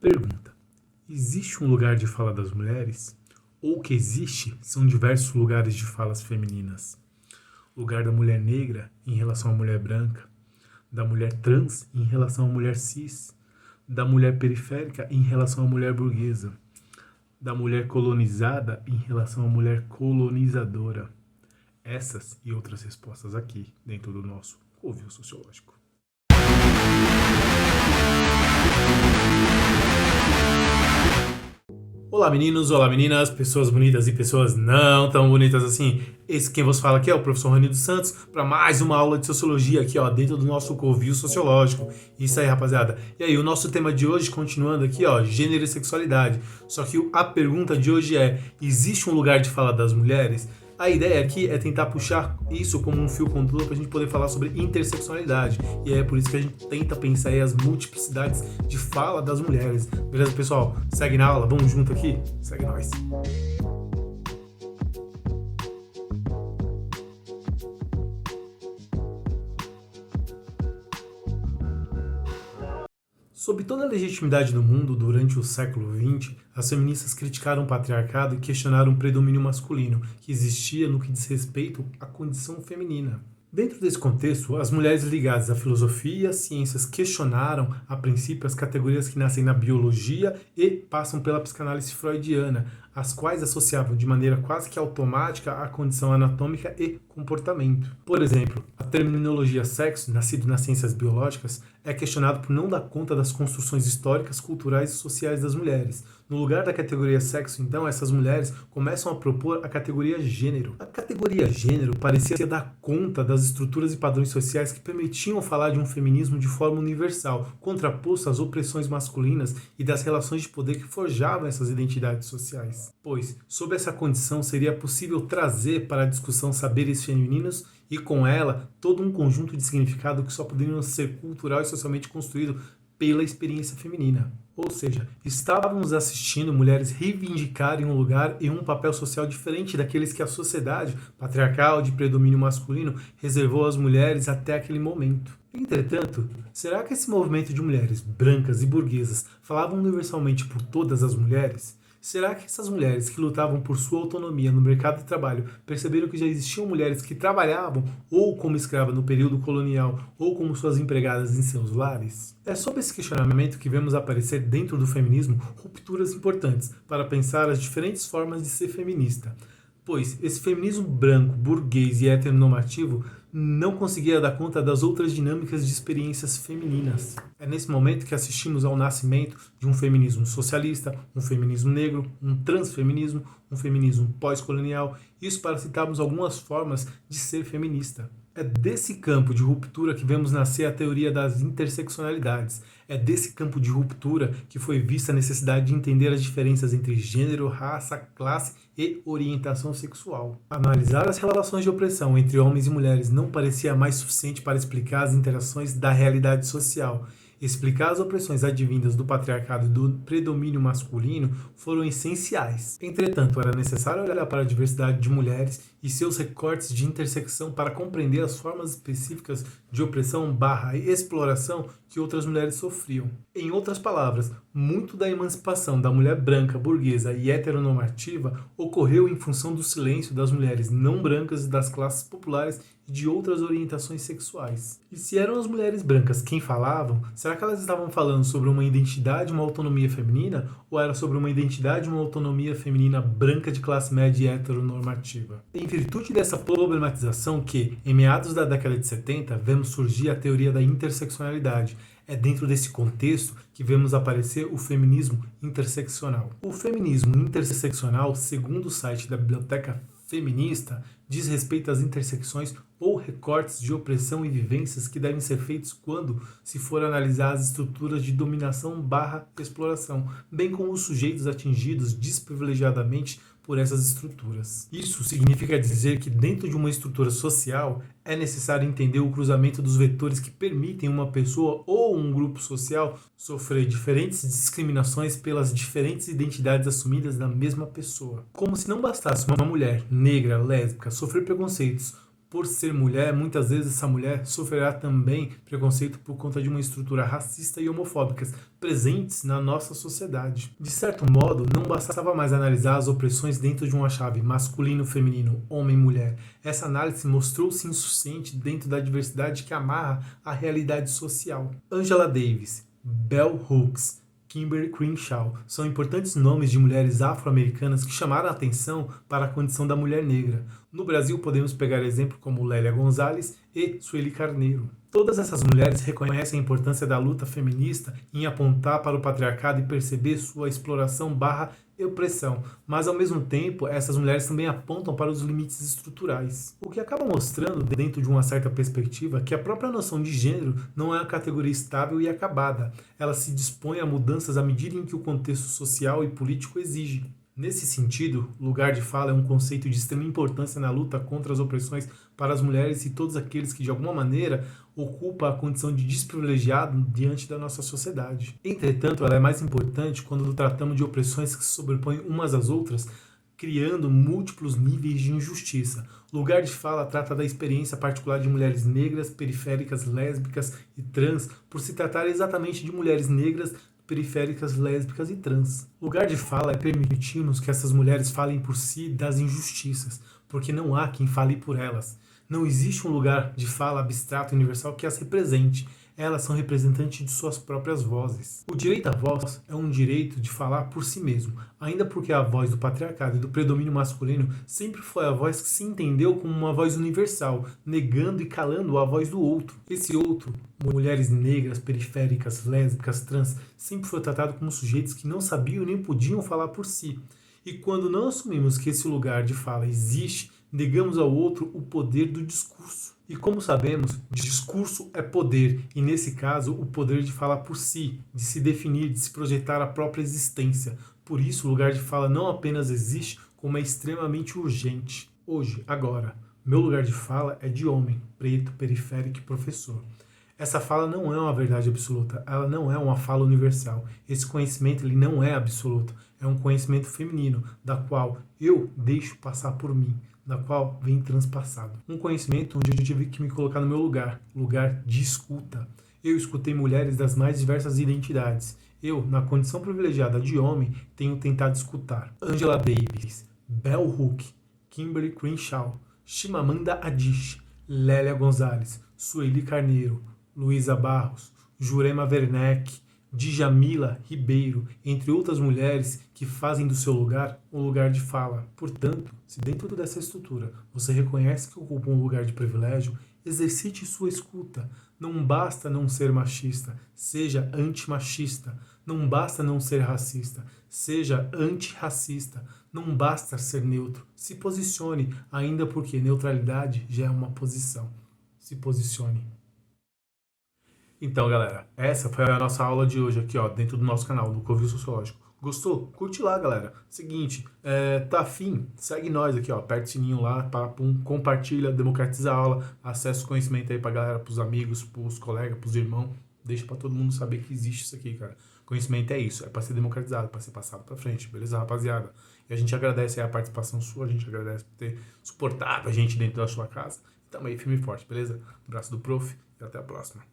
Pergunta: existe um lugar de fala das mulheres? Ou o que existe são diversos lugares de falas femininas? Lugar da mulher negra em relação à mulher branca, da mulher trans em relação à mulher cis, da mulher periférica em relação à mulher burguesa, da mulher colonizada em relação à mulher colonizadora. Essas e outras respostas aqui dentro do nosso Covil Sociológico. Olá meninos, olá meninas, pessoas bonitas e pessoas não tão bonitas assim. Esse quem vos fala aqui é o professor Rony dos Santos para mais uma aula de Sociologia aqui ó, dentro do nosso Covil Sociológico. Isso aí rapaziada. E aí o nosso tema de hoje, continuando aqui ó, gênero e sexualidade. Só que a pergunta de hoje é, existe um lugar de fala das mulheres? A ideia aqui é tentar puxar isso como um fio condutor para a gente poder falar sobre interseccionalidade. E é por isso que a gente tenta pensar aí as multiplicidades de fala das mulheres. Beleza, pessoal? Segue na aula, vamos junto aqui? Segue nós. Sob toda a legitimidade do mundo, durante o século XX, as feministas criticaram o patriarcado e questionaram o predomínio masculino que existia no que diz respeito à condição feminina. Dentro desse contexto, as mulheres ligadas à filosofia e às ciências questionaram, a princípio, as categorias que nascem na biologia e passam pela psicanálise freudiana, as quais associavam de maneira quase que automática a condição anatômica e comportamento. Por exemplo, a terminologia sexo, nascido nas ciências biológicas, é questionado por não dar conta das construções históricas, culturais e sociais das mulheres. No lugar da categoria sexo, então, essas mulheres começam a propor a categoria gênero. A categoria gênero parecia dar conta das estruturas e padrões sociais que permitiam falar de um feminismo de forma universal, contraposto às opressões masculinas e das relações de poder que forjavam essas identidades sociais. Pois, sob essa condição, seria possível trazer para a discussão saberes femininos e, com ela, todo um conjunto de significado que só poderiam ser cultural e socialmente construído pela experiência feminina. Ou seja, estávamos assistindo mulheres reivindicarem um lugar e um papel social diferente daqueles que a sociedade patriarcal de predomínio masculino reservou às mulheres até aquele momento. Entretanto, será que esse movimento de mulheres brancas e burguesas falava universalmente por todas as mulheres? Será que essas mulheres que lutavam por sua autonomia no mercado de trabalho perceberam que já existiam mulheres que trabalhavam ou como escrava no período colonial ou como suas empregadas em seus lares? É sob esse questionamento que vemos aparecer dentro do feminismo rupturas importantes para pensar as diferentes formas de ser feminista. Pois esse feminismo branco, burguês e heteronormativo não conseguia dar conta das outras dinâmicas de experiências femininas. É nesse momento que assistimos ao nascimento de um feminismo socialista, um feminismo negro, um transfeminismo, um feminismo pós-colonial, isso para citarmos algumas formas de ser feminista. É desse campo de ruptura que vemos nascer a teoria das interseccionalidades. É desse campo de ruptura que foi vista a necessidade de entender as diferenças entre gênero, raça, classe e orientação sexual. Analisar as relações de opressão entre homens e mulheres não parecia mais suficiente para explicar as interações da realidade social. Explicar as opressões advindas do patriarcado e do predomínio masculino foram essenciais. Entretanto, era necessário olhar para a diversidade de mulheres e seus recortes de intersecção para compreender as formas específicas de opressão / exploração que outras mulheres sofriam. Em outras palavras, muito da emancipação da mulher branca, burguesa e heteronormativa ocorreu em função do silêncio das mulheres não brancas e das classes populares e de outras orientações sexuais. E se eram as mulheres brancas quem falavam, será que elas estavam falando sobre uma identidade, uma autonomia feminina? Ou era sobre uma identidade, uma autonomia feminina branca de classe média e heteronormativa? Em virtude dessa problematização que, em meados da década de 70, vemos surgir a teoria da interseccionalidade. É dentro desse contexto que vemos aparecer o feminismo interseccional. O feminismo interseccional, segundo o site da Biblioteca Feminista, diz respeito às intersecções ou recortes de opressão e vivências que devem ser feitos quando se for analisar as estruturas de dominação / exploração, bem como os sujeitos atingidos desprivilegiadamente por essas estruturas. Isso significa dizer que dentro de uma estrutura social é necessário entender o cruzamento dos vetores que permitem uma pessoa ou um grupo social sofrer diferentes discriminações pelas diferentes identidades assumidas da mesma pessoa. Como se não bastasse uma mulher negra, lésbica, sofrer preconceitos Por ser mulher, muitas vezes essa mulher sofrerá também preconceito por conta de uma estrutura racista e homofóbica presentes na nossa sociedade. De certo modo, não bastava mais analisar as opressões dentro de uma chave masculino, feminino, homem, mulher. Essa análise mostrou-se insuficiente dentro da diversidade que amarra a realidade social. Angela Davis, Bell Hooks, Kimberly Crenshaw são importantes nomes de mulheres afro-americanas que chamaram a atenção para a condição da mulher negra. No Brasil, podemos pegar exemplos como Lélia Gonzalez e Sueli Carneiro. Todas essas mulheres reconhecem a importância da luta feminista em apontar para o patriarcado e perceber sua exploração barra opressão, mas ao mesmo tempo essas mulheres também apontam para os limites estruturais, o que acaba mostrando, dentro de uma certa perspectiva, que a própria noção de gênero não é uma categoria estável e acabada, ela se dispõe a mudanças à medida em que o contexto social e político exige. Nesse sentido, lugar de fala é um conceito de extrema importância na luta contra as opressões para as mulheres e todos aqueles que, de alguma maneira, ocupam a condição de desprivilegiado diante da nossa sociedade. Entretanto, ela é mais importante quando tratamos de opressões que se sobrepõem umas às outras, criando múltiplos níveis de injustiça. Lugar de fala trata da experiência particular de mulheres negras, periféricas, lésbicas e trans, por se tratar exatamente de mulheres negras, periféricas, lésbicas e trans. Lugar de fala é permitir-nos que essas mulheres falem por si das injustiças, porque não há quem fale por elas. Não existe um lugar de fala abstrato e universal que as represente. Elas são representantes de suas próprias vozes. O direito à voz é um direito de falar por si mesmo, ainda porque a voz do patriarcado e do predomínio masculino sempre foi a voz que se entendeu como uma voz universal, negando e calando a voz do outro. Esse outro, mulheres negras, periféricas, lésbicas, trans, sempre foi tratado como sujeitos que não sabiam nem podiam falar por si. E quando não assumimos que esse lugar de fala existe, negamos ao outro o poder do discurso. E como sabemos, discurso é poder, e nesse caso, o poder de falar por si, de se definir, de se projetar a própria existência. Por isso, o lugar de fala não apenas existe, como é extremamente urgente. Hoje, agora, meu lugar de fala é de homem, preto, periférico e professor. Essa fala não é uma verdade absoluta, ela não é uma fala universal. Esse conhecimento ele não é absoluto, é um conhecimento feminino, da qual eu deixo passar por mim, da qual vem transpassado. Um conhecimento onde eu tive que me colocar no meu lugar, lugar de escuta. Eu escutei mulheres das mais diversas identidades. Eu, na condição privilegiada de homem, tenho tentado escutar Angela Davis, Bell Hooks, Kimberly Crenshaw, Chimamanda Adichie, Lélia Gonzalez, Sueli Carneiro, Luísa Barros, Jurema Werneck, Djamila Ribeiro, entre outras mulheres que fazem do seu lugar um lugar de fala. Portanto, se dentro dessa estrutura você reconhece que ocupa um lugar de privilégio, exercite sua escuta. Não basta não ser machista, seja antimachista. Não basta não ser racista, seja antirracista. Não basta ser neutro. Se posicione, ainda porque neutralidade já é uma posição. Se posicione. Então, galera, essa foi a nossa aula de hoje aqui, ó, dentro do nosso canal, do Covil Sociológico. Gostou? Curte lá, galera. Seguinte, tá afim? Segue nós aqui, ó, aperta o sininho lá, compartilha, democratiza a aula, acessa o conhecimento aí pra galera, pros amigos, pros colegas, pros irmãos. Deixa pra todo mundo saber que existe isso aqui, cara. Conhecimento é isso, é pra ser democratizado, pra ser passado pra frente, beleza, rapaziada? E a gente agradece aí a participação sua, a gente agradece por ter suportado a gente dentro da sua casa. E tamo aí firme e forte, beleza? Abraço do prof e até a próxima.